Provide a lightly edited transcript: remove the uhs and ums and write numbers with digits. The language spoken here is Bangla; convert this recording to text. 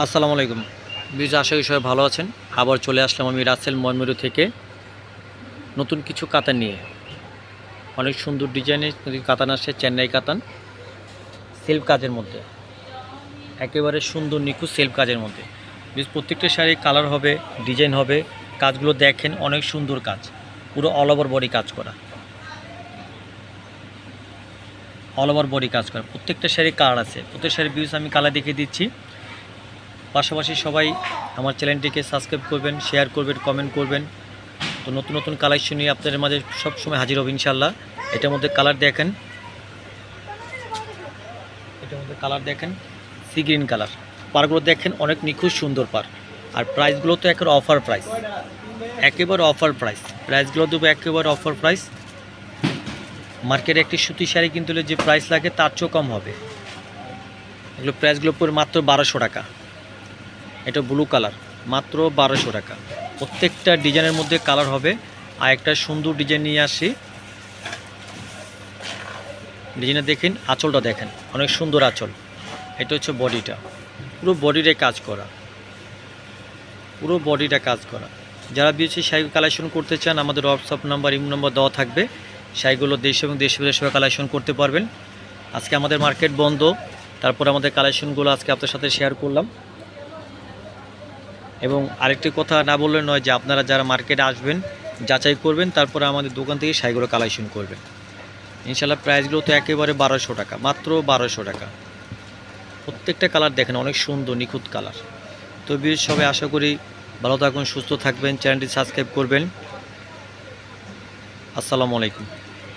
আসসালামু আলাইকুম। আশা করি সবাই ভালো আছেন। আবার চলে আসলাম আমি রাসেল ময়মনসিংহ থেকে নতুন কিছু কাতান নিয়ে। অনেক সুন্দর ডিজাইনের কাতান আসছে, চেন্নাই কাতান, সেলফ কাজের মধ্যে, একেবারে সুন্দর নিখুঁত সেলফ কাজের মধ্যে। প্রত্যেকটা শাড়ি কালার হবে, ডিজাইন হবে, কাজগুলো দেখেন অনেক সুন্দর কাজ, পুরো অল ওভার বডি কাজ করা, অল ওভার বডি কাজ করা। প্রত্যেকটা শাড়ি কালার আছে, প্রত্যেক শাড়ির ভিউজ আমি কালার দেখিয়ে দিচ্ছি। পাশাপাশি সবাই আমার চ্যানেলটিকে সাবস্ক্রাইব করবেন, শেয়ার করবেন, কমেন্ট করবেন। তো নতুন নতুন কালেকশন নিয়ে আপনাদের মাঝে সবসময় হাজির হব ইনশাল্লাহ। এটার মধ্যে কালার দেখেন, সি গ্রিন কালার। পারগুলো দেখেন অনেক নিখুঁত সুন্দর পার। আর প্রাইসগুলো তো একেবারে অফার প্রাইস, একেবারে অফার প্রাইস। প্রাইসগুলো দেবো একেবারে অফার প্রাইস। মার্কেটে একটি সুতি শাড়ি কিনতে হলে যে প্রাইস লাগে তার চেয়েও কম হবে। এগুলো প্রাইসগুলো পড়ে মাত্র 1200 টাকা। এটা ব্লু কালার, মাত্র 1200 টাকা। প্রত্যেকটা ডিজাইনের মধ্যে কালার হবে। আর একটা সুন্দর ডিজাইন নিয়ে আসি, ডিজাইনটা দেখেন, আঁচলটা দেখেন অনেক সুন্দর আঁচল। এটা হচ্ছে বডিটা, পুরো বডিটা কাজ করা, পুরো বডিটা কাজ করা। যারা বিয়েছে শাড়ি কালেকশন করতে চান, আমাদের হোয়াটসঅ্যাপ নাম্বার, ইমো নাম্বার দেওয়া থাকবে। শাড়িগুলো দেশ এবং দেশের বাইরে কালেকশন করতে পারবেন। আজকে আমাদের মার্কেট বন্ধ, তারপর আমাদের কালেকশনগুলো আজকে আপনার সাথে শেয়ার করলাম। এবং আরেকটি কথা না বললে নয় যে আপনারা যারা মার্কেটে আসবেন যাচাই করবেন, তারপরে আমাদের দোকান থেকে শাড়িগুলো কালেকশন করবেন ইনশাল্লাহ। প্রাইসগুলো তো একেবারে 1200 টাকা, মাত্র 1200 টাকা। প্রত্যেকটা কালার দেখেন অনেক সুন্দর নিখুঁত কালার। তো বিশেষ সবাই আশা করি ভালো থাকুন, সুস্থ থাকবেন, চ্যানেলটি সাবস্ক্রাইব করবেন। আসসালামু আলাইকুম।